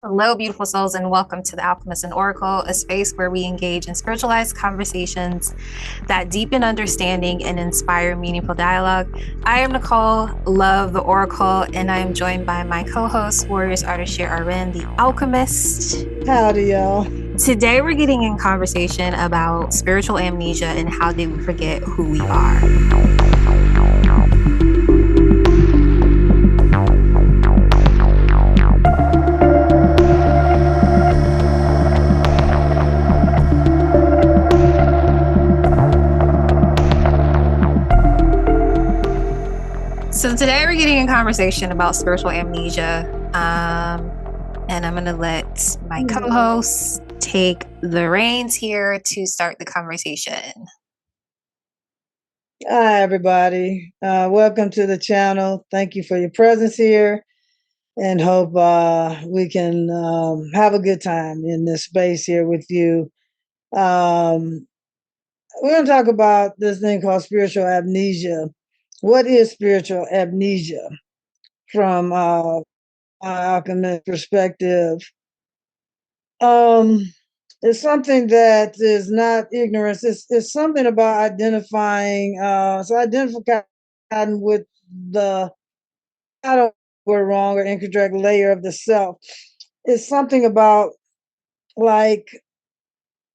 Hello, beautiful souls, and welcome to the Alchemist and Oracle, a space where we engage in spiritualized conversations that deepen understanding and inspire meaningful dialogue. I am Nicole, love the Oracle, and I am joined by my co-host, Warrioress Ardeshir, the Alchemist. Howdy, y'all. Today, we're getting in conversation about spiritual amnesia and how did we forget who we are. So today we're getting a conversation about spiritual amnesia. And I'm going to let my co-hosts take the reins here to start the conversation. Hi, everybody. Welcome to the channel. Thank you for your presence here and hope we can have a good time in this space here with you. We're going to talk about this thing called spiritual amnesia. What is spiritual amnesia from my alchemist perspective? It's something that is not ignorance. It's something about identifying. So identifying with the, I don't know, we're wrong or incorrect layer of the self. It's something about like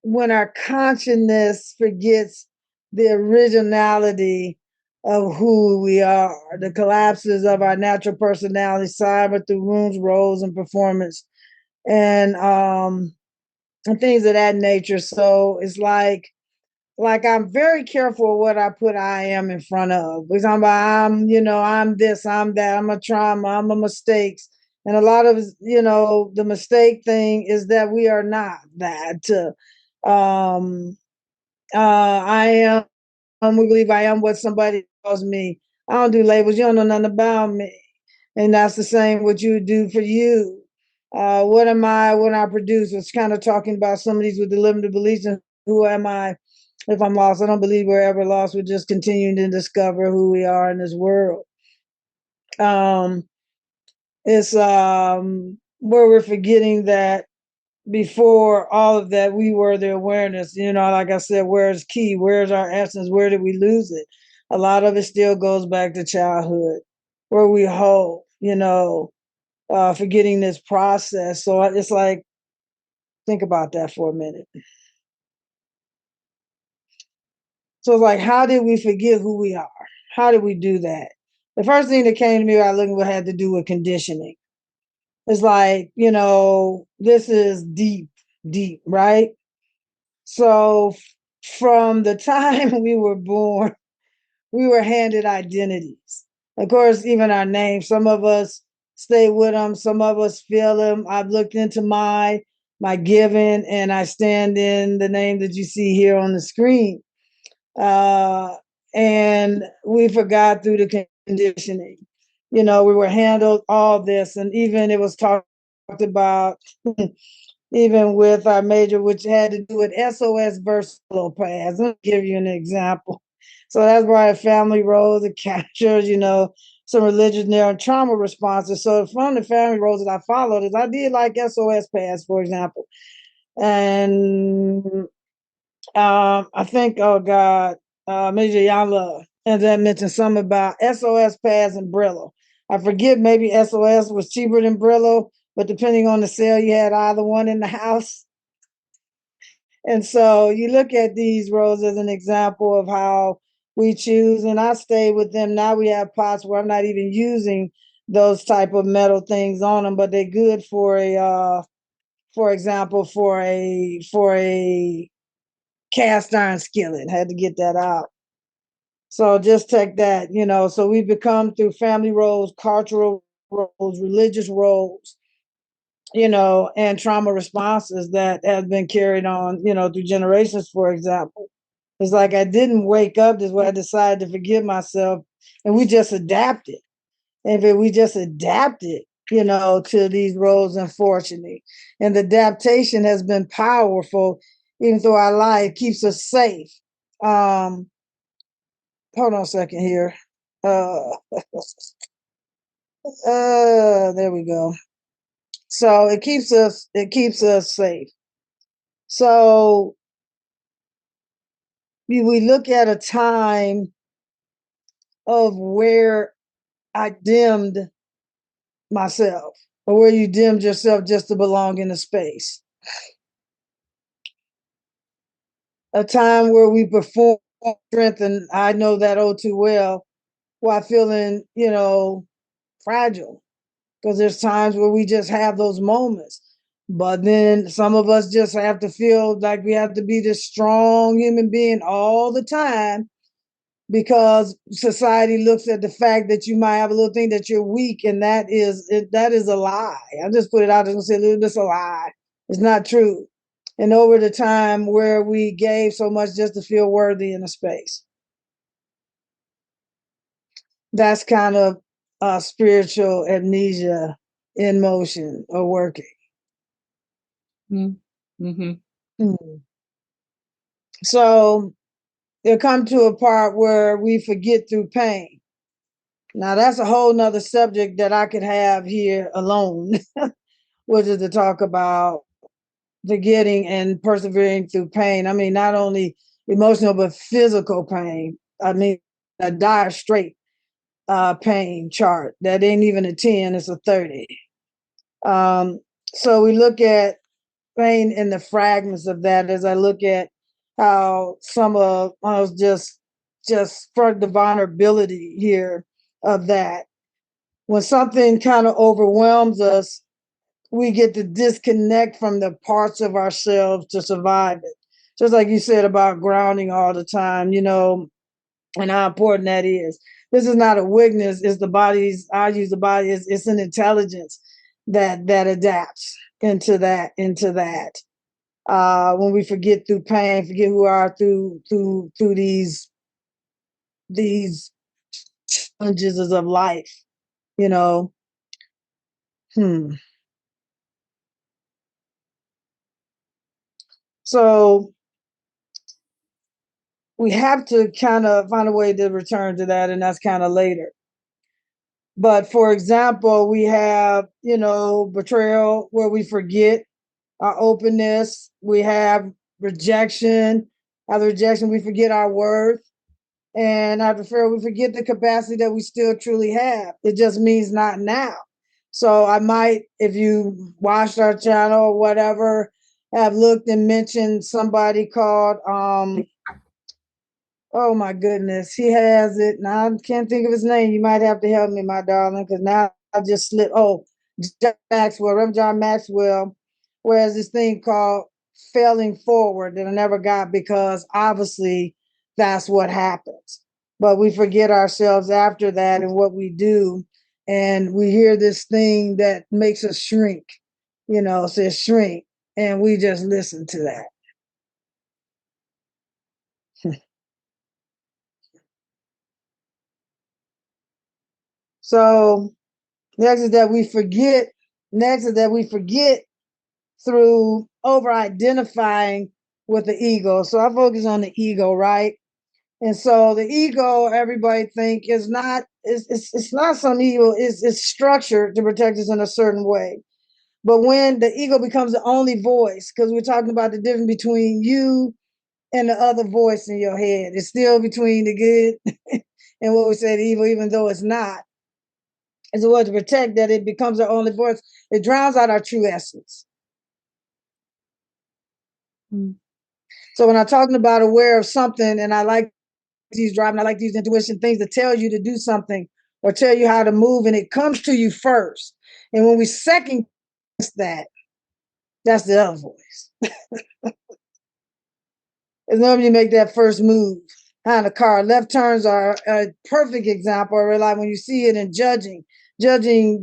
when our consciousness forgets the originality of who we are, the collapses of our natural personality, cyber through rooms, roles, and performance, and things of that nature. So it's like I'm very careful what I put I am in front of. Because I'm this, I'm that, I'm a trauma, I'm a mistakes. And a lot of, the mistake thing is that we are not that. Um, I we believe I am what somebody calls me. I don't do labels. You don't know nothing about me. And that's the same what you do for you. What am I when I produce? It's kind of talking about some of these with the limited beliefs and who am I if I'm lost. I don't believe we're ever lost. We're just continuing to discover who we are in this world. Um, it's where we're forgetting that before all of that, we were the awareness. Like I said, where's key? Where's our essence? Where did we lose it? A lot of it still goes back to childhood, where we hold, forgetting this process. So it's like, think about that for a minute. So it's like, how did we forget who we are? How did we do that? The first thing that came to me while looking what had to do with conditioning. It's like, this is deep, deep, right? So from the time we were born, we were handed identities. Of course, even our names. Some of us stay with them. Some of us feel them. I've looked into my given, and I stand in the name that you see here on the screen. Uh, and we forgot through the conditioning. We were handled all this, and even it was talked about even with our major, which had to do with SOS versus paths. Let me give you an example. So that's why family roles, it captures, some religious and trauma responses. So from the family roles that I followed is I did like SOS paths, for example. And I think, oh God, Major Yala, and then mentioned something about SOS pads and Brillo. I forget, maybe SOS was cheaper than Brillo, but depending on the sale, you had either one in the house. And so you look at these roles as an example of how we choose, and I stay with them. Now we have pots where I'm not even using those type of metal things on them, but they're good for for example, for a cast iron skillet. Had to get that out. So just take that, so we've become through family roles, cultural roles, religious roles, and trauma responses that have been carried on, through generations, for example. It's like I didn't wake up this way. I decided to forgive myself, and we just adapted. And if we just adapted, to these roles, unfortunately. And the adaptation has been powerful, even though our life keeps us safe. Um, Hold on a second here. Uh, there we go. So it keeps us safe. So we look at a time of where I dimmed myself, or where you dimmed yourself just to belong in a space. A time where we perform strength, and I know that oh too well, while feeling, fragile. Because there's times where we just have those moments. But then some of us just have to feel like we have to be this strong human being all the time, because society looks at the fact that you might have a little thing that you're weak, and that is a lie. I just put it out there and say, it's a lie. It's not true. And over the time where we gave so much just to feel worthy in a space, that's kind of spiritual amnesia in motion or working. Mm-hmm. Mm. So it'll come to a part where we forget through pain. Now that's a whole nother subject that I could have here alone, which is to talk about forgetting and persevering through pain. I mean, not only emotional, but physical pain. I mean, a dire straight pain chart that ain't even a 10, it's a 30. So we look at pain in the fragments of that, as I look at how some of us just for the vulnerability here of that. When something kind of overwhelms us, we get to disconnect from the parts of ourselves to survive it. Just like you said about grounding all the time, and how important that is. This is not a weakness, it's the body's, I use the body, it's an intelligence that adapts into that. When we forget through pain, forget who we are through these challenges of life, you know. So we have to kind of find a way to return to that, and that's kind of later. But for example, we have, betrayal, where we forget our openness. We have rejection. After rejection, we forget our worth. And after fear, we forget the capacity that we still truly have. It just means not now. So I might, if you watched our channel or whatever, have looked and mentioned somebody called oh my goodness, he has it. Now I can't think of his name. You might have to help me, my darling, because now I just slipped. Oh, John Maxwell, Reverend John Maxwell, whereas this thing called failing forward that I never got, because obviously that's what happens. But we forget ourselves after that and what we do. And we hear this thing that makes us shrink, says shrink. And we just listen to that. So next is that we forget through over identifying with the ego. So I focus on the ego, right? And so the ego, everybody think is not, it's not some evil, it's structured to protect us in a certain way. But when the ego becomes the only voice, because we're talking about the difference between you and the other voice in your head, it's still between the good and what we say the evil, even though it's not. As a way to protect that, it becomes our only voice. It drowns out our true essence. Mm. So when I'm talking about aware of something, and I like these driving, I like these intuition things that tell you to do something or tell you how to move, and it comes to you first. And when we second guess that, that's the other voice. As normally you make that first move on a car. Left turns are a perfect example. Like when you see it in judging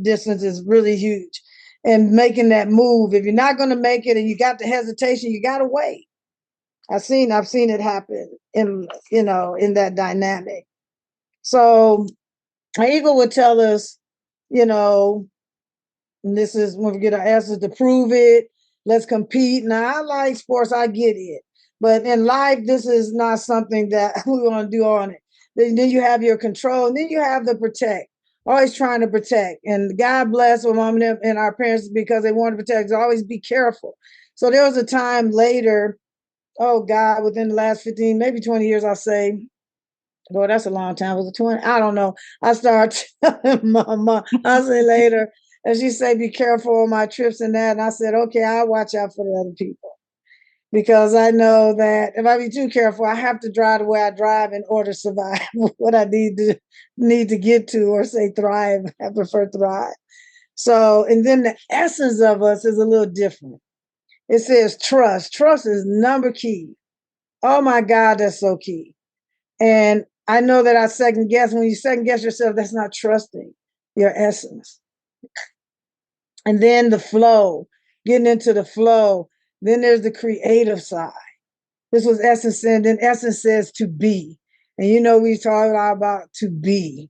distance is really huge. And making that move. If you're not going to make it and you got the hesitation, you got to wait. I've seen it happen in that dynamic. So our ego would tell us, and this is when we get our answers, to prove it. Let's compete. Now I like sports, I get it. But in life, this is not something that we want to do on it. Then you have your control, and then you have the protect. always trying to protect. And God bless my mom and them and our parents because they wanted to protect. Always be careful. So there was a time later, oh God, within the last 15, maybe 20 years, I'll say, boy, that's a long time. Was it 20? I don't know. I started telling my mom, I'll say later, and she said, be careful on my trips and that. And I said, okay, I'll watch out for the other people. Because I know that if I be too careful, I have to drive the way I drive in order to survive what I need to get to, or say thrive. I prefer thrive. So, and then the essence of us is a little different. It says trust. Trust is number key. Oh my God, that's so key. And I know that I second guess. When you second guess yourself, that's not trusting your essence. And then the flow, getting into the flow. Then there's the creative side. This was Essence, and then Essence says to be. And you know, we talk a lot about to be.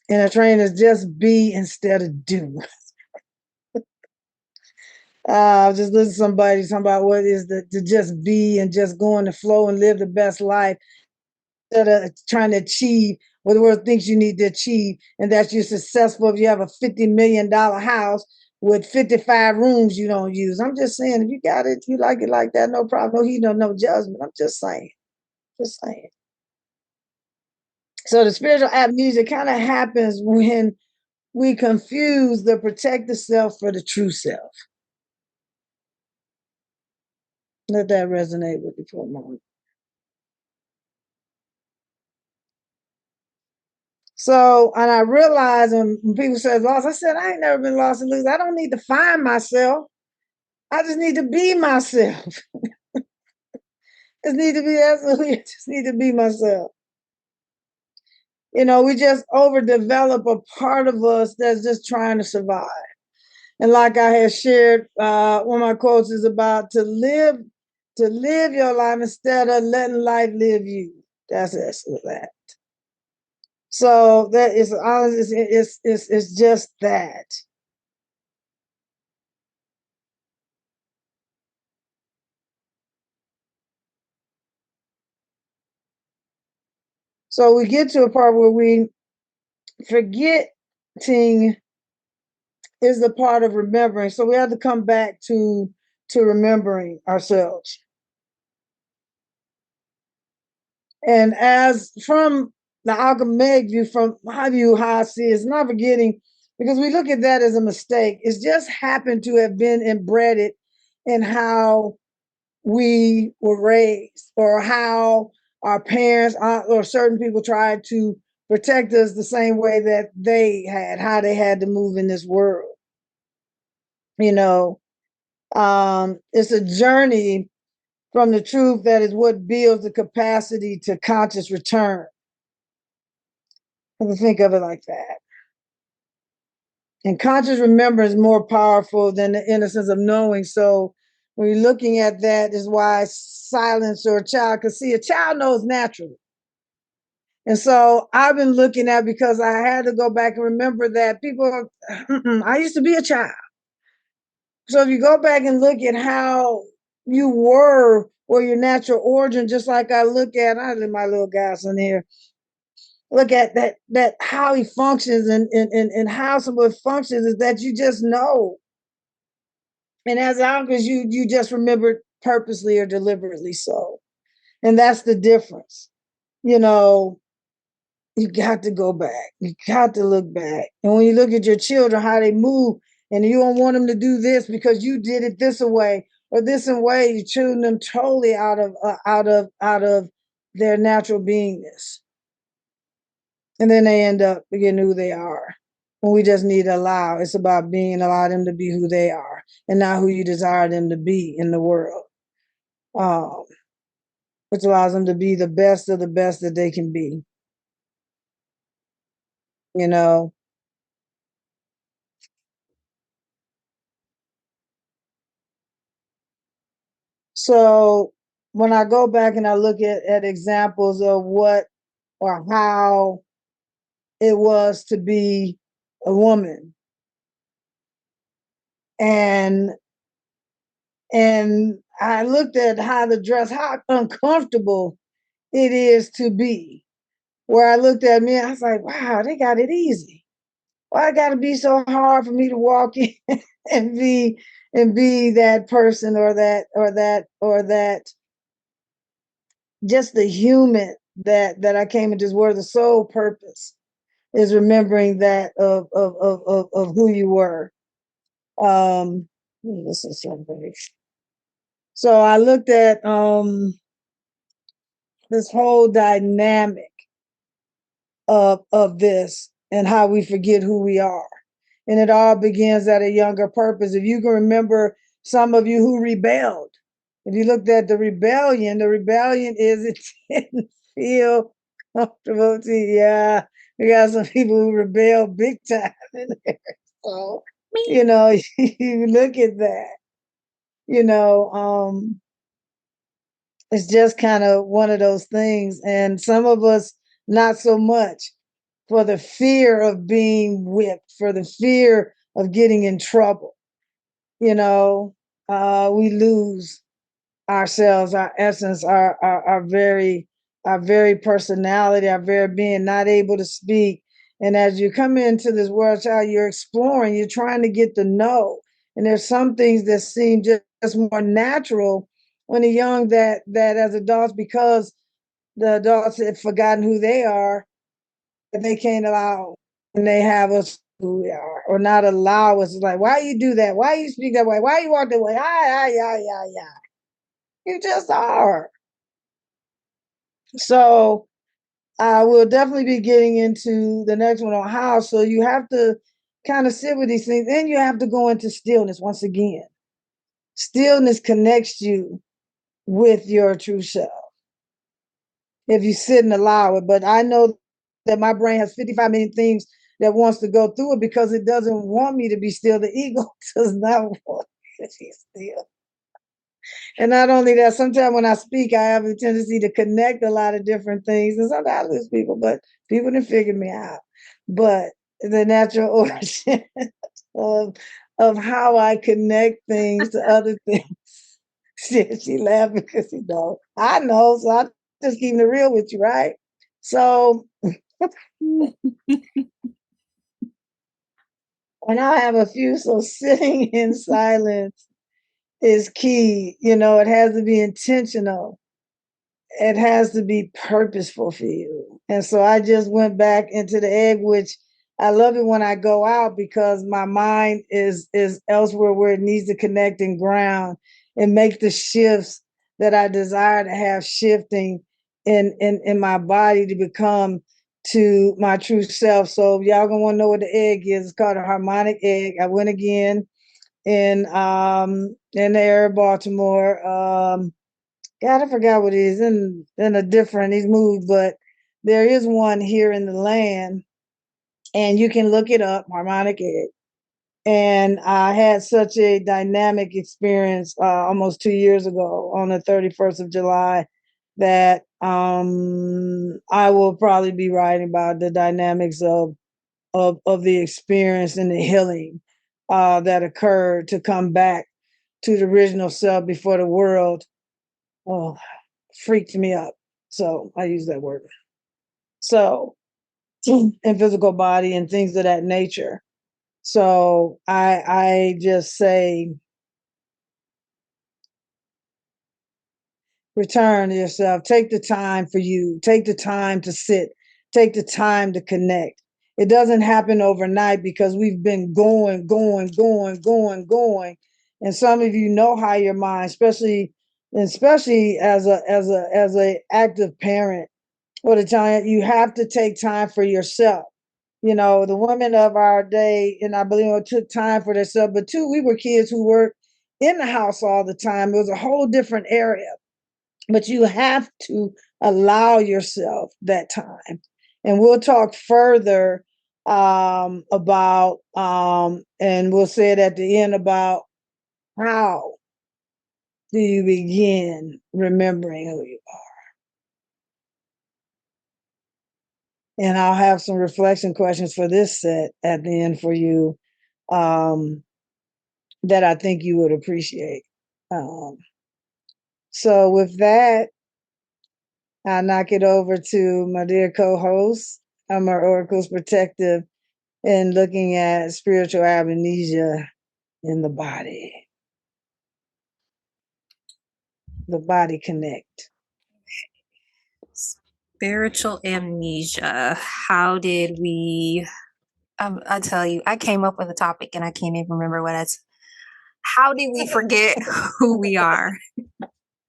And a train is just be instead of do. Just listen to somebody talking about what is to just be and just go in the flow and live the best life instead of trying to achieve what the world thinks you need to achieve, and that you're successful if you have a $50 million house with 55 rooms you don't use. I'm just saying, if you got it, you like it like that, no problem. No heat, no judgment. I'm just saying. Just saying. So the spiritual amnesia kind of happens when we confuse the protected self for the true self. Let that resonate with you for a moment. So, and I realized when people say lost, I said, I ain't never been lost and lose. I don't need to find myself. I just need to be myself. Just need to be absolutely, just need to be myself. You know, we just overdevelop a part of us that's just trying to survive. And like I had shared, one of my quotes is about to live your life instead of letting life live you. That's essence of that. So that is honest. It's just that. So we get to a part where we forgetting is the part of remembering. So we have to come back to remembering ourselves. And as from the alchemic view, from my view, how I see it, it's not forgetting, because we look at that as a mistake. It's just happened to have been embedded in how we were raised, or how our parents or certain people tried to protect us the same way that they had, how they had to move in this world. You know, it's a journey from the truth that is what builds the capacity to conscious return. And think of it like that. And conscious remembrance is more powerful than the innocence of knowing. So when you're looking at that, is why silence or a child, because see, a child knows naturally. And so I've been looking at, because I had to go back and remember that people, I used to be a child. So if you go back and look at how you were, or your natural origin, just like I look at, I have my little guys in here, look at that how he functions, and how someone functions is that you just know. And as long as you just remember purposely or deliberately so. And that's the difference. You know, you got to go back. You got to look back. And when you look at your children, how they move, and you don't want them to do this because you did it this way or this way, you're tuning them totally out of their natural beingness. And then they end up being who they are. When we just need to allow, it's about allow them to be who they are, and not who you desire them to be in the world. Um, which allows them to be the best of the best that they can be. You know, so when I go back and I look at examples of what or how it was to be a woman, and I looked at how the dress, how uncomfortable it is to be. Where I looked at me, I was like, wow, they got it easy. Why it gotta be so hard for me to walk in and be that person or that just the human that I came into this world. The sole purpose is remembering that of who you were. This is something. So I looked at this whole dynamic of this and how we forget who we are. And it all begins at a younger purpose. If you can remember some of you who rebelled, if you looked at the rebellion is it didn't feel comfortable to you. Yeah, we got some people who rebel big time in there. So, Me. you know, you look at that, you know, it's just kind of one of those things. And some of us, not so much for the fear of being whipped, for the fear of getting in trouble. You know, we lose ourselves, our essence, our very personality, our very being, not able to speak. And as you come into this world, child, you're exploring, you're trying to get to know. And there's some things that seem just more natural when you're young that as adults, because the adults have forgotten who they are, that they can't allow and they have us who we are or not allow us. Like, why you do that? Why you speak that way? Why you walk that way? Yeah. You just are. So I will definitely be getting into the next one on how. So you have to kind of sit with these things. Then you have to go into stillness once again. Stillness connects you with your true self if you sit and allow it. But I know that my brain has 55 million things that wants to go through it because it doesn't want me to be still. The ego does not want me to be still. And not only that, sometimes when I speak, I have a tendency to connect a lot of different things. And sometimes I lose people, but people didn't figure me out. But the natural origin of, of how I connect things to other things. She laughed because she knows. I know, so I'm just keeping it real with you, right? So, and I have a few, so sitting in silence is key. You know, it has to be intentional, it has to be purposeful for you. And so I just went back into the egg, which I love it when I go out because my mind is elsewhere where it needs to connect and ground and make the shifts that I desire to have shifting in my body to become to my true self. So if y'all gonna want to know what the egg is, it's called a harmonic egg. I went again in the area of Baltimore. God, I forgot what it is in a different, he's moved, but there is one here in the land, and you can look it up, harmonic egg. And I had such a dynamic experience almost 2 years ago on the 31st of July that I will probably be writing about the dynamics of the experience and the healing that occurred to come back to the original self before the world. Oh, freaked me up. So I use that word. So, and physical body and things of that nature. So I just say return to yourself. Take the time for you. Take the time to sit. Take the time to connect. It doesn't happen overnight because we've been going. And some of you know how your mind, especially as a active parent, or the time you have to take time for yourself. You know, the women of our day, and I believe took time for themselves, but too, we were kids who worked in the house all the time. It was a whole different area, but you have to allow yourself that time. And we'll talk further about, and we'll say it at the end about how do you begin remembering who you are. And I'll have some reflection questions for this set at the end for you um, that I think you would appreciate. Um, so with that, I'll knock it over to my dear co-host. I'm our Oracle's protective and looking at spiritual amnesia in the body. The body connect. Spiritual amnesia. How did we? I tell you, I came up with a topic and I can't even remember what it's. How did we forget who we are?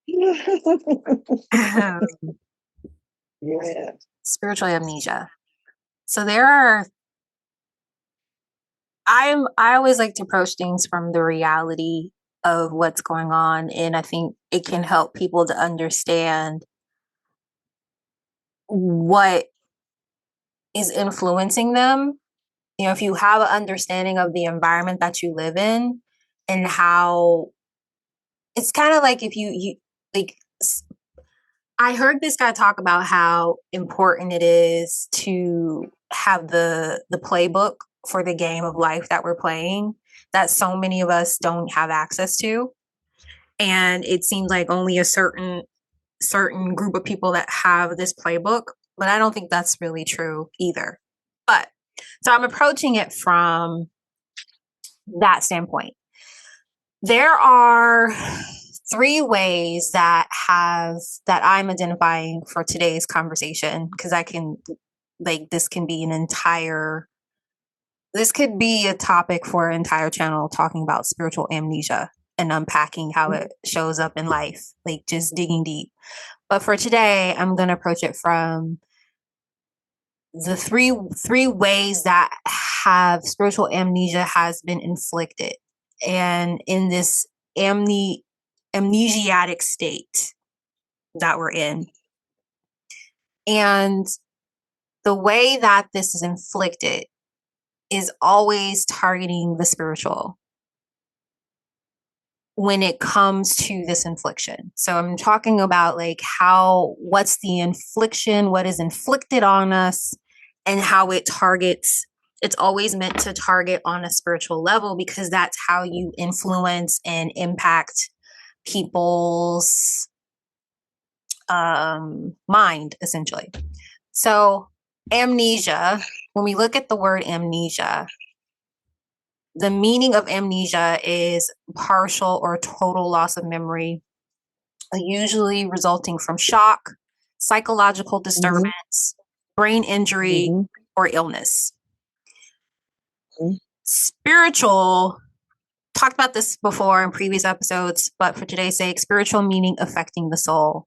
Yeah. Spiritual amnesia. So there are. I always like to approach things from the reality of what's going on, and I think it can help people to understand what is influencing them. You know, if you have an understanding of the environment that you live in and how it's kind of like if you like I heard this guy talk about how important it is to have the playbook for the game of life that we're playing that so many of us don't have access to, and it seems like only a certain group of people that have this playbook, but I don't think that's really true either. But so I'm approaching it from that standpoint. There are three ways that I'm identifying for today's conversation, because I can like this can be this could be a topic for an entire channel talking about spiritual amnesia and unpacking how it shows up in life, like just digging deep. But for today, I'm going to approach it from the three ways that have spiritual amnesia has been inflicted, and in this amnesiatic state that we're in. And the way that this is inflicted is always targeting the spiritual when it comes to this infliction. So I'm talking about like what's the infliction, what is inflicted on us, and how it targets. It's always meant to target on a spiritual level because that's how you influence and impact people's mind, essentially. So amnesia, when we look at the word amnesia, the meaning of amnesia is partial or total loss of memory, usually resulting from shock, psychological disturbance, brain injury, or illness. Spiritual, talked about this before in previous episodes, but for today's sake, spiritual meaning affecting the soul.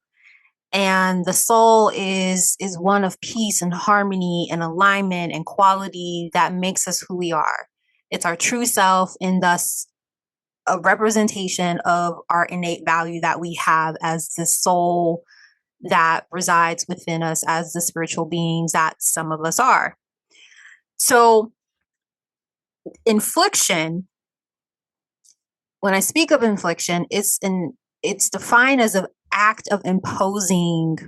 And the soul is one of peace and harmony and alignment and quality that makes us who we are. It's our true self, and thus a representation of our innate value that we have as the soul that resides within us as the spiritual beings that some of us are. So infliction, when I speak of infliction, it's defined as an act of imposing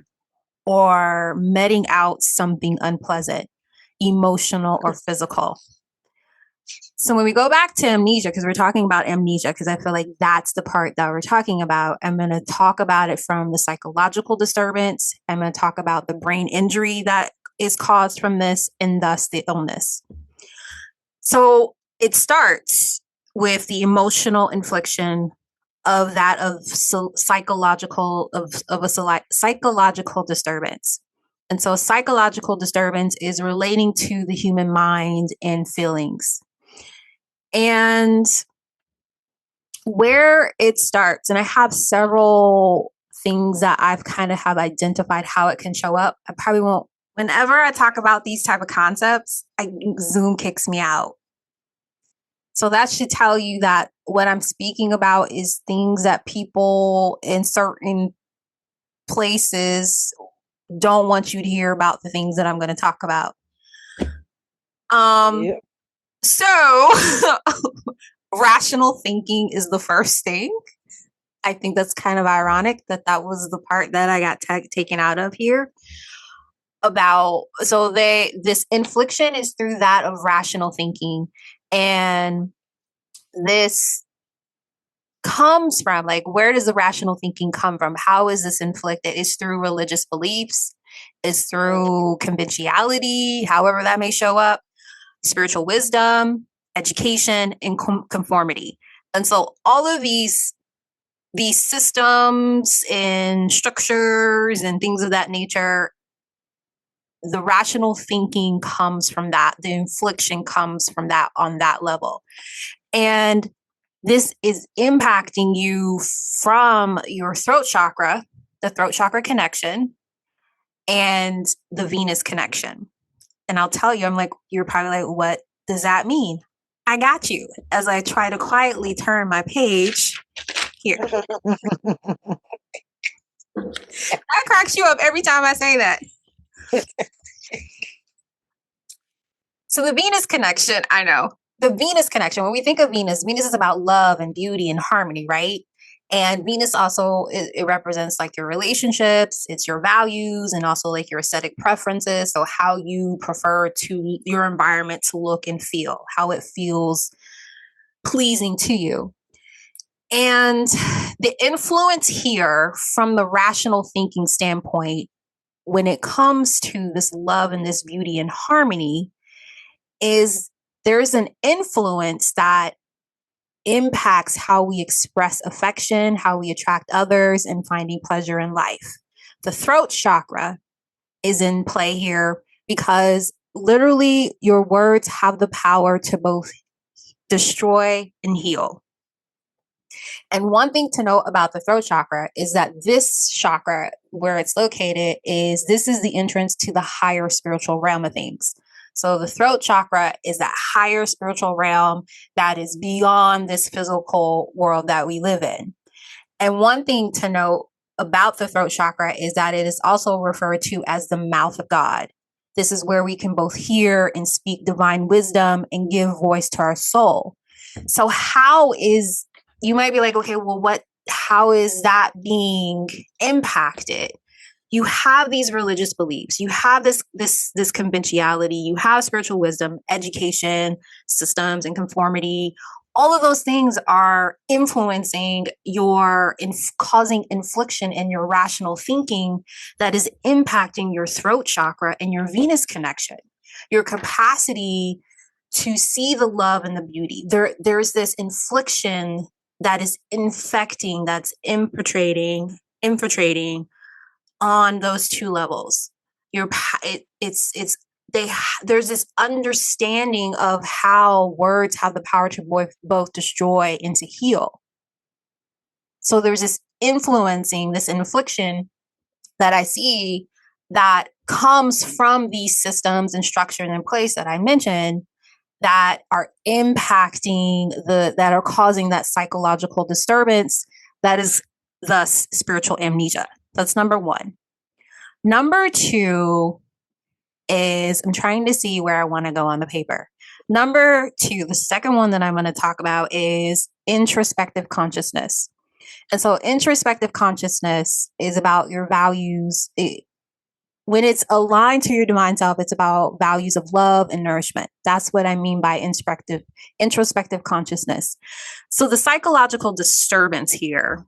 or meting out something unpleasant, emotional or physical. So when we go back to amnesia, because we're talking about amnesia, because I feel like that's the part that we're talking about, I'm going to talk about it from the psychological disturbance. I'm going to talk about the brain injury that is caused from this, and thus the illness. So it starts with the emotional infliction of psychological disturbance. And so psychological disturbance is relating to the human mind and feelings. And where it starts, and I have several things that I've kind of have identified how it can show up. I probably won't, whenever I talk about these type of concepts, Zoom kicks me out. So that should tell you that what I'm speaking about is things that people in certain places don't want you to hear about, the things that I'm going to talk about. Yep. So rational thinking is the first thing. I think that's kind of ironic that was the part that I got taken out of here. This infliction is through that of rational thinking, and this comes from, like, where does the rational thinking come from? How is this inflicted? It's through religious beliefs, it's through conventionality, however that may show up. spiritual wisdom, education, and conformity. And so all of these systems and structures and things of that nature, the rational thinking comes from that. The infliction comes from that on that level. And this is impacting you from your throat chakra, the throat chakra connection, and the Venus connection. And I'll tell you, I'm like, you're probably like, what does that mean? I got you. As I try to quietly turn my page here. That cracks you up every time I say that. So the Venus connection, I know. The Venus connection, when we think of Venus, Venus is about love and beauty and harmony, right? And Venus also, it represents like your relationships, it's your values, and also like your aesthetic preferences. So how you prefer to your environment to look and feel, how it feels pleasing to you. And the influence here from the rational thinking standpoint, when it comes to this love and this beauty and harmony, is there's an influence that impacts how we express affection, how we attract others, and finding pleasure in life. The throat chakra is in play here because literally your words have the power to both destroy and heal. And one thing to note about the throat chakra is that this chakra, where it's located, this is the entrance to the higher spiritual realm of things. So the throat chakra is that higher spiritual realm that is beyond this physical world that we live in. And one thing to note about the throat chakra is that it is also referred to as the mouth of God. This is where we can both hear and speak divine wisdom and give voice to our soul. So you might be like, okay, well, how is that being impacted? You have these religious beliefs, you have this conventionality, you have spiritual wisdom, education, systems, and conformity. All of those things are influencing causing infliction in your rational thinking that is impacting your throat chakra and your Venus connection, your capacity to see the love and the beauty. There's this infliction that is infecting, that's infiltrating on those two levels. There's this understanding of how words have the power to both destroy and to heal. So there's this influencing, this infliction that I see that comes from these systems and structures in place that I mentioned that are impacting that are causing that psychological disturbance that is thus spiritual amnesia. That's number one. Number two is, I'm trying to see where I want to go on the paper. Number two, the second one that I'm going to talk about is introspective consciousness. And so introspective consciousness is about your values. When it's aligned to your divine self, it's about values of love and nourishment. That's what I mean by introspective consciousness. So the psychological disturbance here,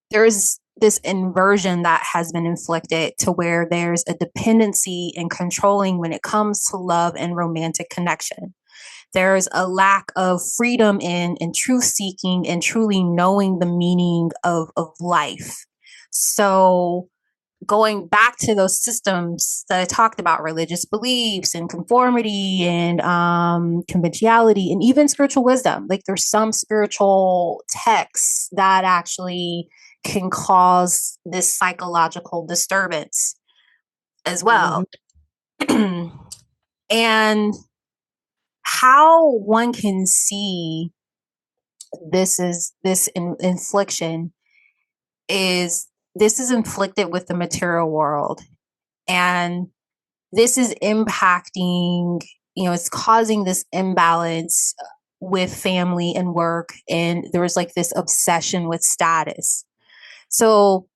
there's this inversion that has been inflicted to where there's a dependency and controlling when it comes to love and romantic connection. There's a lack of freedom in truth seeking and truly knowing the meaning of life. So going back to those systems that I talked about, religious beliefs and conformity and conventionality and even spiritual wisdom, like there's some spiritual texts that actually can cause this psychological disturbance as well. Mm-hmm. And how one can see this infliction is this is inflicted with the material world, and this is impacting, it's causing this imbalance with family and work, and there was like this obsession with status. So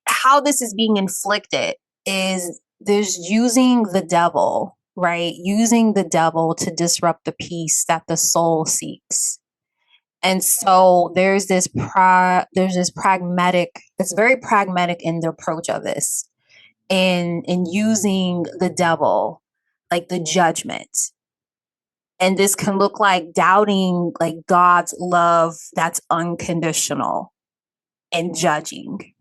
how this is being inflicted is there's using the devil, right? Using the devil to disrupt the peace that the soul seeks. And so there's this pragmatic, it's very pragmatic in the approach of this. in using the devil, like the judgment. And this can look like doubting like God's love that's unconditional and judging.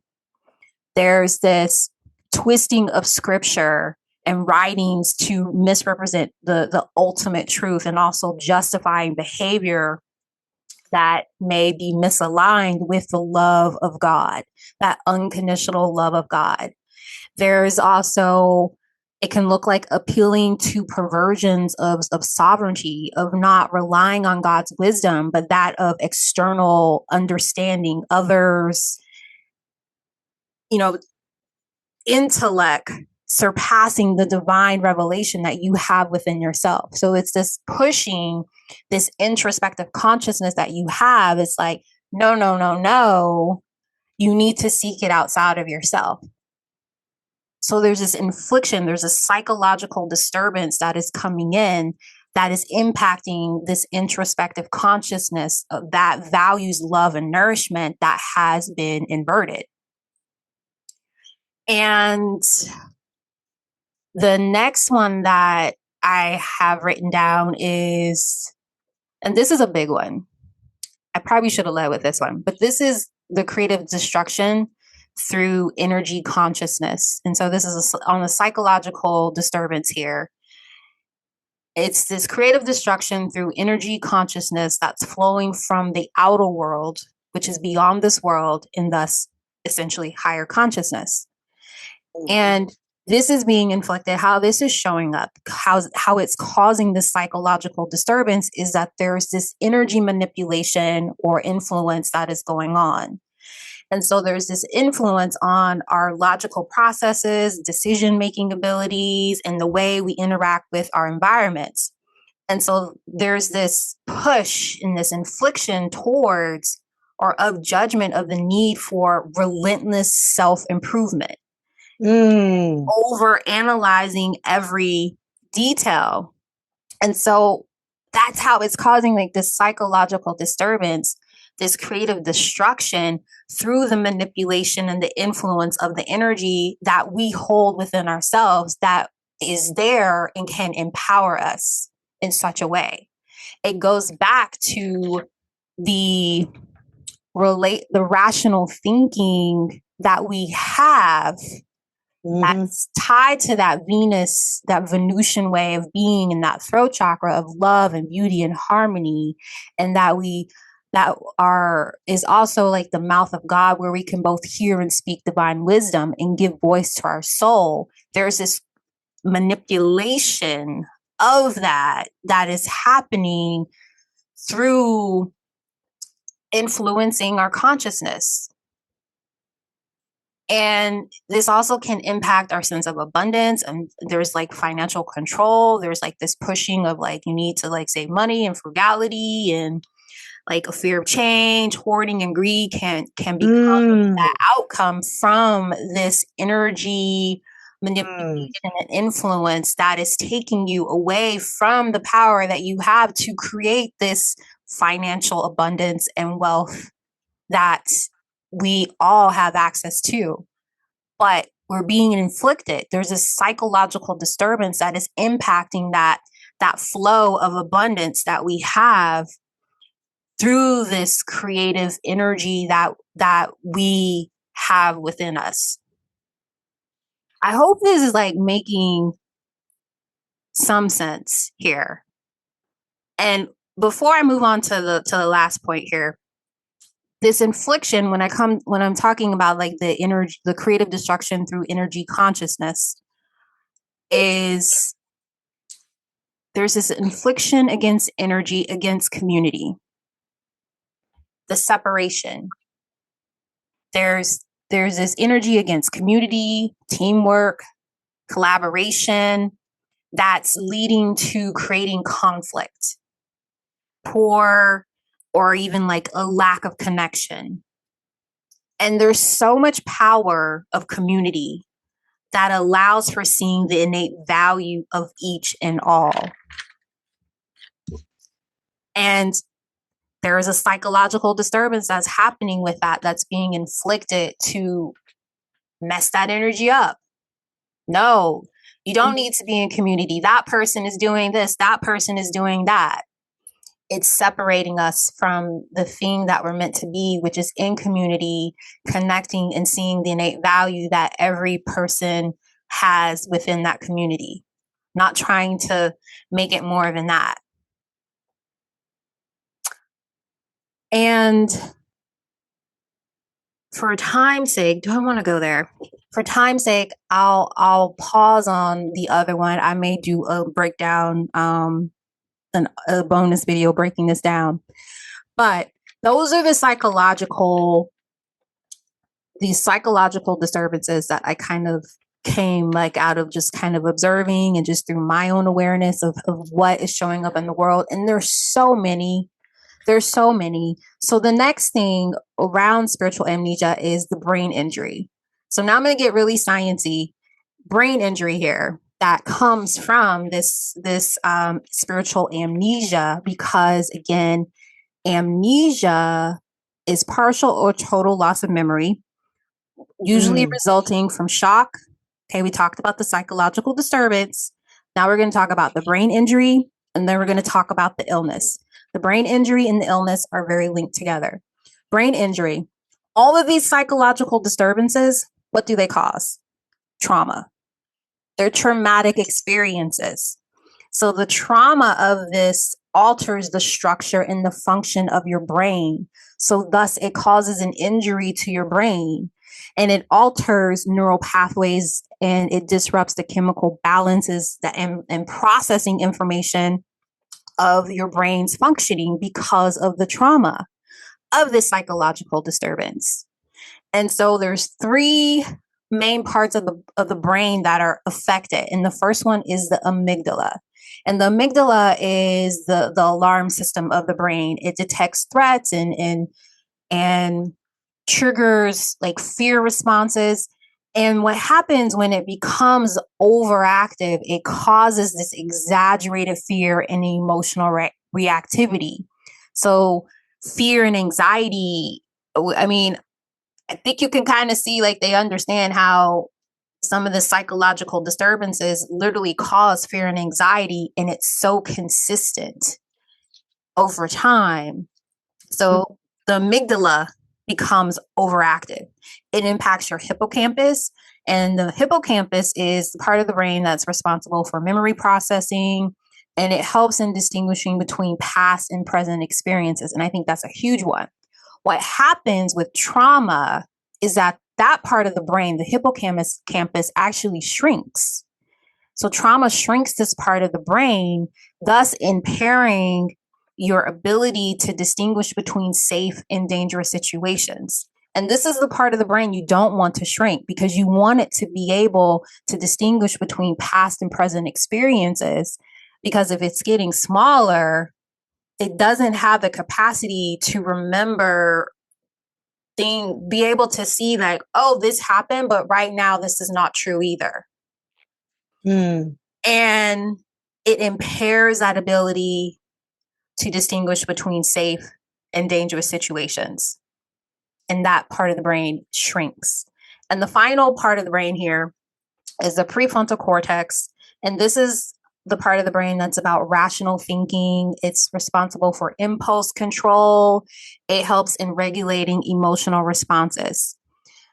There's this twisting of scripture and writings to misrepresent the ultimate truth, and also justifying behavior that may be misaligned with the love of God, that unconditional love of God. There's also, it can look like appealing to perversions of sovereignty, of not relying on God's wisdom, but that of external understanding, others, you know, intellect surpassing the divine revelation that you have within yourself. So it's this pushing this introspective consciousness that you have. It's like, no, no, no, no. You need to seek it outside of yourself. So there's this infliction, there's a psychological disturbance that is coming in that is impacting this introspective consciousness that values love and nourishment that has been inverted. And the next one that I have written down is, and this is a big one. I probably should have led with this one, but this is the creative destruction through energy consciousness. And so this is on the psychological disturbance here. It's this creative destruction through energy consciousness that's flowing from the outer world, which is beyond this world, and thus essentially higher consciousness. And this is being inflicted, how this is showing up, how it's causing this psychological disturbance is that there's this energy manipulation or influence that is going on. And so there's this influence on our logical processes, decision-making abilities, and the way we interact with our environments. And so there's this push and this infliction towards or of judgment of the need for relentless self-improvement, over analyzing every detail. And so that's how it's causing like this psychological disturbance, this creative destruction through the manipulation and the influence of the energy that we hold within ourselves that is there and can empower us in such a way. It goes back to the rational thinking that we have, that's tied to that Venus, that Venusian way of being in that throat chakra of love and beauty and harmony. And that is also like the mouth of God, where we can both hear and speak divine wisdom and give voice to our soul. There's this manipulation of that is happening through influencing our consciousness. And this also can impact our sense of abundance. And there's like financial control. There's like this pushing of like, you need to like save money and frugality, and like a fear of change, hoarding and greed can become that outcome from this energy manipulation and influence that is taking you away from the power that you have to create this financial abundance and wealth that we all have access to. But we're being inflicted. There's a psychological disturbance that is impacting that flow of abundance that we have through this creative energy that we have within us. I hope this is like making some sense here. And before I move on to the last point here, this infliction, when I'm talking about like the energy, the creative destruction through energy consciousness, is there's this infliction against energy, against community, the separation. There's this energy against community, teamwork, collaboration that's leading to creating conflict, poor, or even like a lack of connection. And there's so much power of community that allows for seeing the innate value of each and all. And there is a psychological disturbance that's happening with that, that's being inflicted to mess that energy up. No, you don't need to be in community. That person is doing this, that person is doing that. It's separating us from the thing that we're meant to be, which is in community, connecting and seeing the innate value that every person has within that community, not trying to make it more than that. And for time's sake, do I want to go there? For time's sake, I'll pause on the other one. I may do a breakdown, a bonus video breaking this down. But those are these psychological disturbances that I kind of came like out of just kind of observing and just through my own awareness of what is showing up in the world. And there's so many. There's so many. So the next thing around spiritual amnesia is the brain injury. So now I'm going to get really sciencey. Brain injury here that comes from this spiritual amnesia, because again, amnesia is partial or total loss of memory, usually resulting from shock. Okay, we talked about the psychological disturbance. Now we're going to talk about the brain injury, and then we're going to talk about the illness. The brain injury and the illness are very linked together. Brain injury, all of these psychological disturbances, what do they cause? Trauma. They're traumatic experiences. So the trauma of this alters the structure and the function of your brain. So thus it causes an injury to your brain, and it alters neural pathways, and it disrupts the chemical balances that and processing information of your brain's functioning because of the trauma of this psychological disturbance. And so there's three main parts of the brain that are affected. And the first one is the amygdala. And the amygdala is the alarm system of the brain. It detects threats and triggers like fear responses. And what happens when it becomes overactive, it causes this exaggerated fear and emotional reactivity. So fear and anxiety, I mean, I think you can kind of see like they understand how some of the psychological disturbances literally cause fear and anxiety, and it's so consistent over time. So the amygdala becomes overactive. It impacts your hippocampus, and the hippocampus is the part of the brain that's responsible for memory processing, and it helps in distinguishing between past and present experiences. And I think that's a huge one. What happens with trauma is that part of the brain, the hippocampus actually shrinks. So trauma shrinks this part of the brain, thus impairing your ability to distinguish between safe and dangerous situations. And this is the part of the brain you don't want to shrink, because you want it to be able to distinguish between past and present experiences. Because if it's getting smaller, it doesn't have the capacity to remember be able to see like, oh, this happened, but right now this is not true either. And it impairs that ability to distinguish between safe and dangerous situations. And that part of the brain shrinks. And the final part of the brain here is the prefrontal cortex. And this is the part of the brain that's about rational thinking. It's responsible for impulse control. It helps in regulating emotional responses.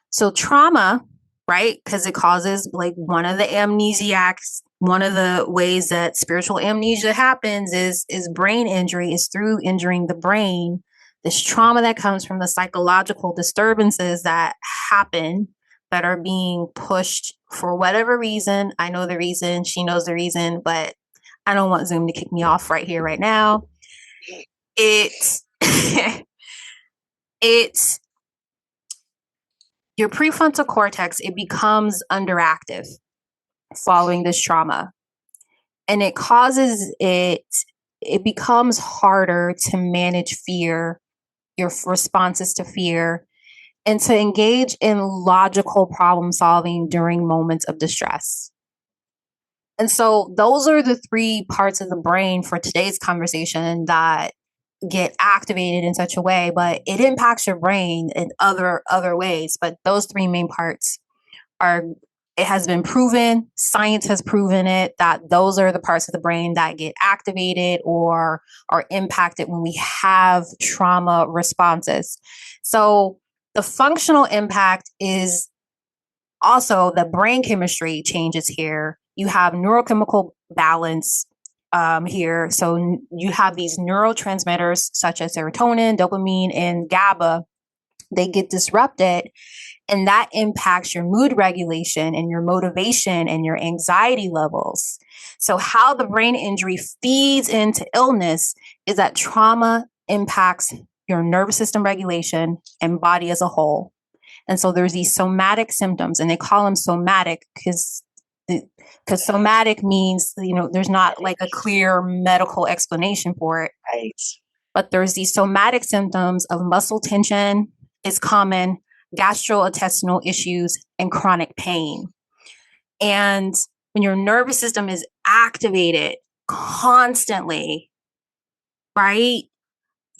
So trauma, right? Because it causes like one of the amnesiacs, one of the ways that spiritual amnesia happens is brain injury, is through injuring the brain. This trauma that comes from the psychological disturbances that happen, that are being pushed for whatever reason. I know the reason, she knows the reason, but I don't want Zoom to kick me off right here, right now. It's your prefrontal cortex, it becomes underactive following this trauma. And it causes it becomes harder to manage fear, your responses to fear, and to engage in logical problem solving during moments of distress. And so those are the three parts of the brain for today's conversation that get activated in such a way, but it impacts your brain in other ways. But those three main parts are It has been proven, science has proven it, that those are the parts of the brain that get activated or are impacted when we have trauma responses. So the functional impact is also the brain chemistry changes here. You have neurochemical balance here. So you have these neurotransmitters such as serotonin, dopamine, and GABA. They get disrupted, and that impacts your mood regulation and your motivation and your anxiety levels. So, how the brain injury feeds into illness is that trauma impacts your nervous system regulation and body as a whole. And so there's these somatic symptoms, and they call them somatic because somatic means, there's not like a clear medical explanation for it. Right. But there's these somatic symptoms of muscle tension is common, gastrointestinal issues, and chronic pain. And when your nervous system is activated constantly, right?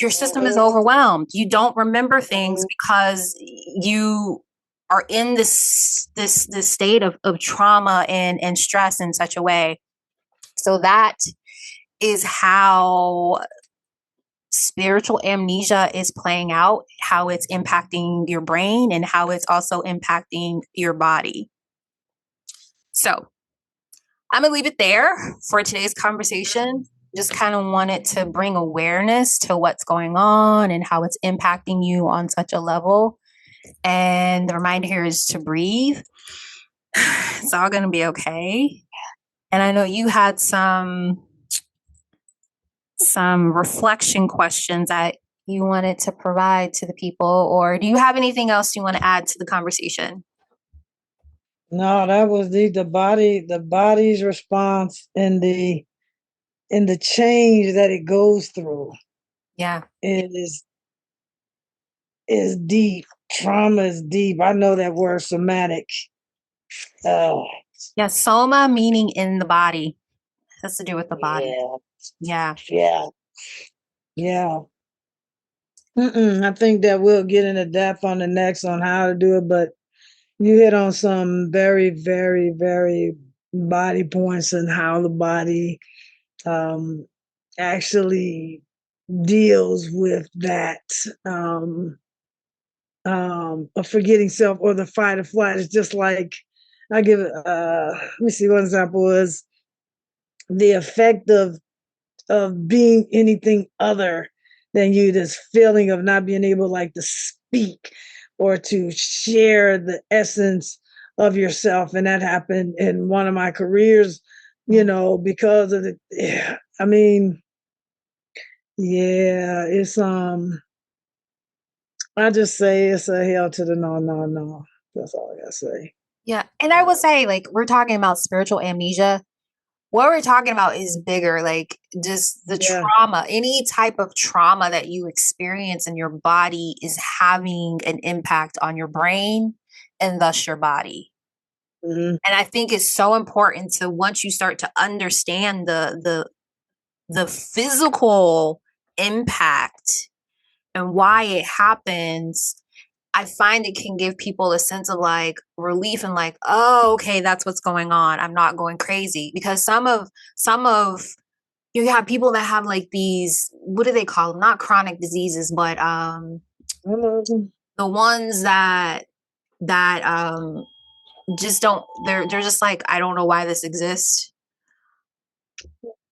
Your system is overwhelmed. You don't remember things because you are in this state of trauma and stress in such a way. So that is how spiritual amnesia is playing out, how it's impacting your brain and how it's also impacting your body. So I'm gonna leave it there for today's conversation. Just kind of wanted to bring awareness to what's going on and how it's impacting you on such a level. And the reminder here is to breathe. It's all going to be okay. And I know you had some reflection questions that you wanted to provide to the people, or do you have anything else you want to add to the conversation? No, that was the body's response and the change that it goes through. Yeah. Is deep. Trauma is deep. I know that word somatic. Yeah, soma meaning in the body. It has to do with the body. Yeah. I think that we'll get into depth on the next on how to do it, but you hit on some very, very, very body points and how the body actually deals with that of forgetting self or the fight or flight. It's just like I give let me see, one example was the effect of being anything other than you, this feeling of not being able like to speak or to share the essence of yourself. And that happened in one of my careers, because of the I mean, yeah, it's I just say it's a hell to the no, no, no. That's all I gotta say. Yeah. And I would say, like, we're talking about spiritual amnesia. What we're talking about is bigger, like just the trauma, any type of trauma that you experience in your body is having an impact on your brain and thus your body. And I think it's so important to, once you start to understand the physical impact and why it happens, I find it can give people a sense of like relief and like, oh, okay, that's what's going on. I'm not going crazy. Because some of you have people that have like these, what do they call them? Not chronic diseases, but the ones that just don't, they're just like, I don't know why this exists.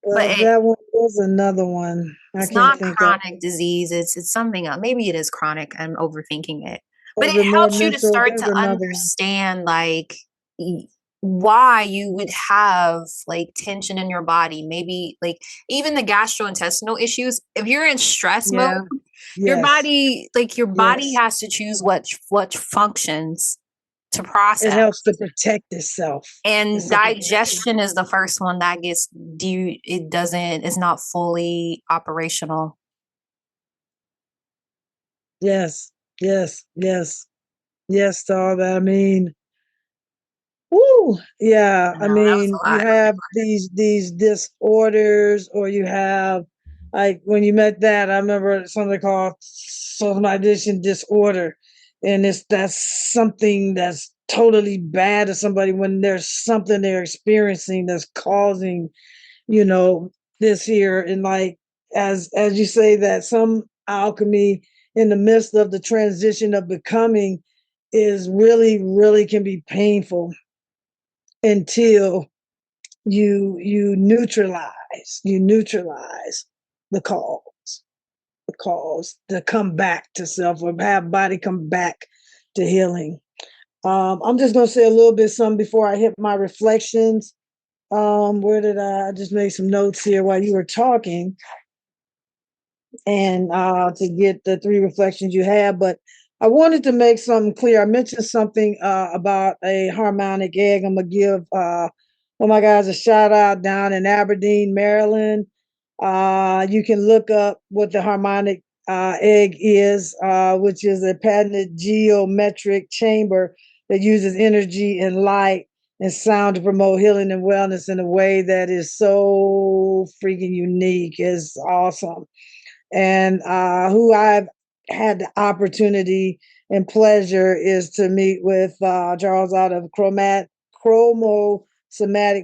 But that one was another one. It's not chronic disease. It's something else. Maybe it is chronic. I'm overthinking it. But it helps you to start to understand like why you would have like tension in your body. Maybe like even the gastrointestinal issues. If you're in stress mode, your body has to choose what functions to process. It helps to protect itself. And digestion is the first one that gets it's not fully operational. Yes to all that. I mean, woo, yeah. I mean, you have these disorders, or you have, like, when you met that, I remember something called somatization disorder, and that's something that's totally bad to somebody when there's something they're experiencing that's causing, this here. And like, as you say, that some alchemy in the midst of the transition of becoming is really, really can be painful until you neutralize the cause to come back to self, or have body come back to healing. I'm just going to say a little bit something before I hit my reflections. Where did I just made some notes here while you were talking, and to get the three reflections you have. But I wanted to make something clear. I mentioned something about a harmonic egg. I'm gonna give one of my guys a shout out down in Aberdeen, Maryland. You can look up what the harmonic egg is, which is a patented geometric chamber that uses energy and light and sound to promote healing and wellness in a way that is so freaking unique. It's awesome. And who I've had the opportunity and pleasure is to meet with Charles out of Chromosomatic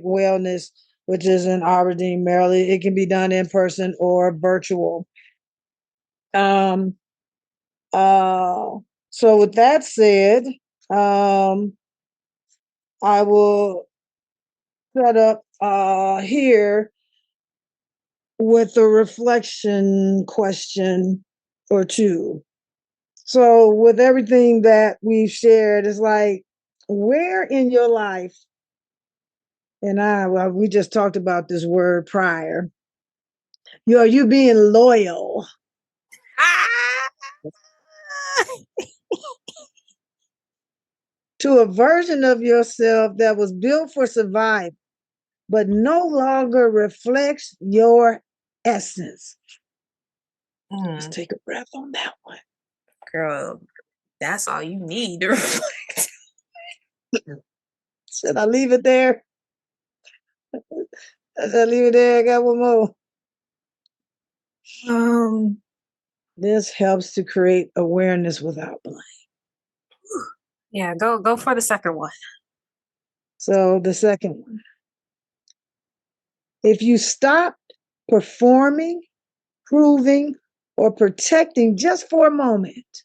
Wellness, which is in Aberdeen, Maryland. It can be done in person or virtual. Um, uh, so with that said, I will set up here with a reflection question or two. So, with everything that we've shared, it's like, where in your life, well, we just talked about this word prior, are you being loyal to a version of yourself that was built for survival, but no longer reflects your essence? Just take a breath on that one. Girl, that's all you need to reflect. Should I leave it there? Should I leave it there? I got one more. This helps to create awareness without blame. Yeah, go for the second one. So the second one, if you stopped performing, proving, or protecting just for a moment,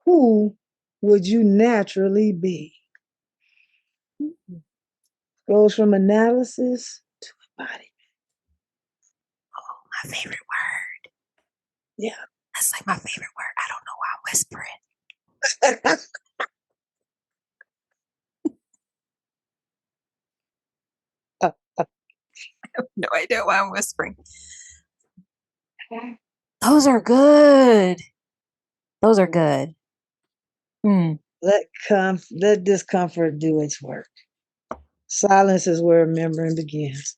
who would you naturally be? Goes from analysis to embodiment. Oh, my favorite word. Yeah. That's like my favorite word. I don't know why I'm whispering. I have no idea why I'm whispering. Those are good. Those are good. Let discomfort do its work. Silence is where remembering begins.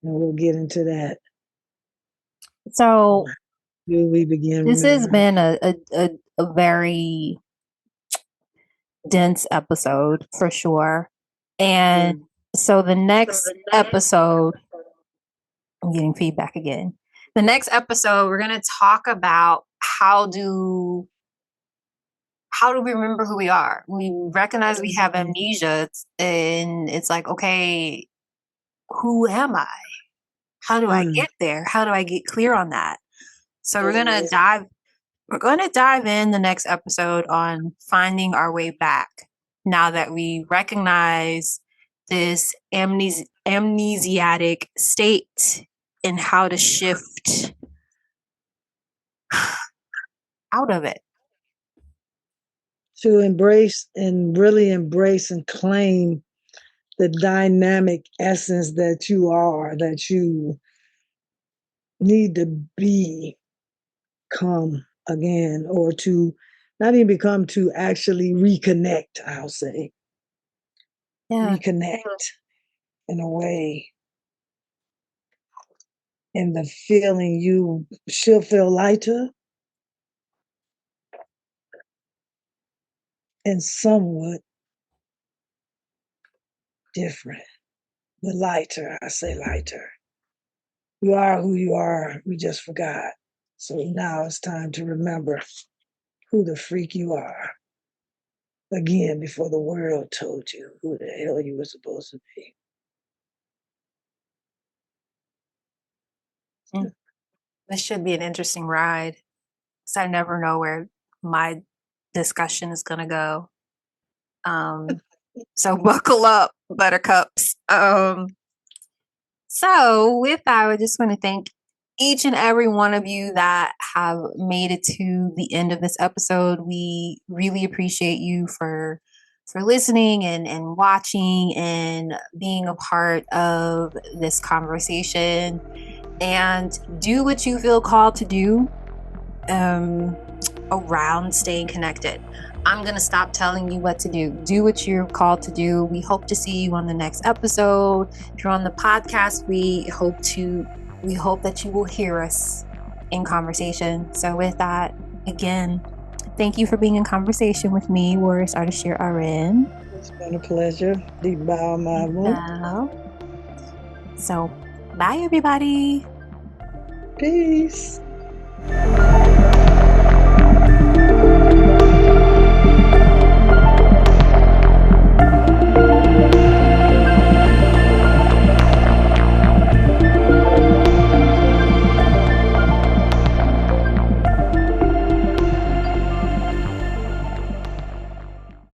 And we'll get into that. So Do we begin this has remembering? been a very dense episode for sure. And so the next episode, I'm getting feedback again. The next episode, we're going to talk about how do we remember who we are? We recognize we have amnesia, and it's like, okay, who am I? How do I get there? How do I get clear on that? So we're going to dive in the next episode on finding our way back now that we recognize this amnesiatic state and how to shift out of it. To really embrace and claim the dynamic essence that you are, that you need to become again, or to not even become, to actually reconnect, I'll say. Yeah. Reconnect in a way. And the feeling, you should feel lighter and somewhat different. The lighter, I say lighter. You are who you are. We just forgot. So now it's time to remember who the freak you are. again before the world told you who the hell you were supposed to be. This should be an interesting ride because I never know where my discussion is going to go. So buckle up, buttercups. So with that, I just want to thank each and every one of you that have made it to the end of this episode. We really appreciate you for listening and watching and being a part of this conversation. And do what you feel called to do around staying connected. I'm going to stop telling you what to do. Do what you're called to do. We hope to see you on the next episode. If you're on the podcast, we hope that you will hear us in conversation. So with that, again, thank you for being in conversation with me, Warrioress Ardeshir RN. It's been a pleasure. Deep bow, my boy. So, bye everybody. Peace.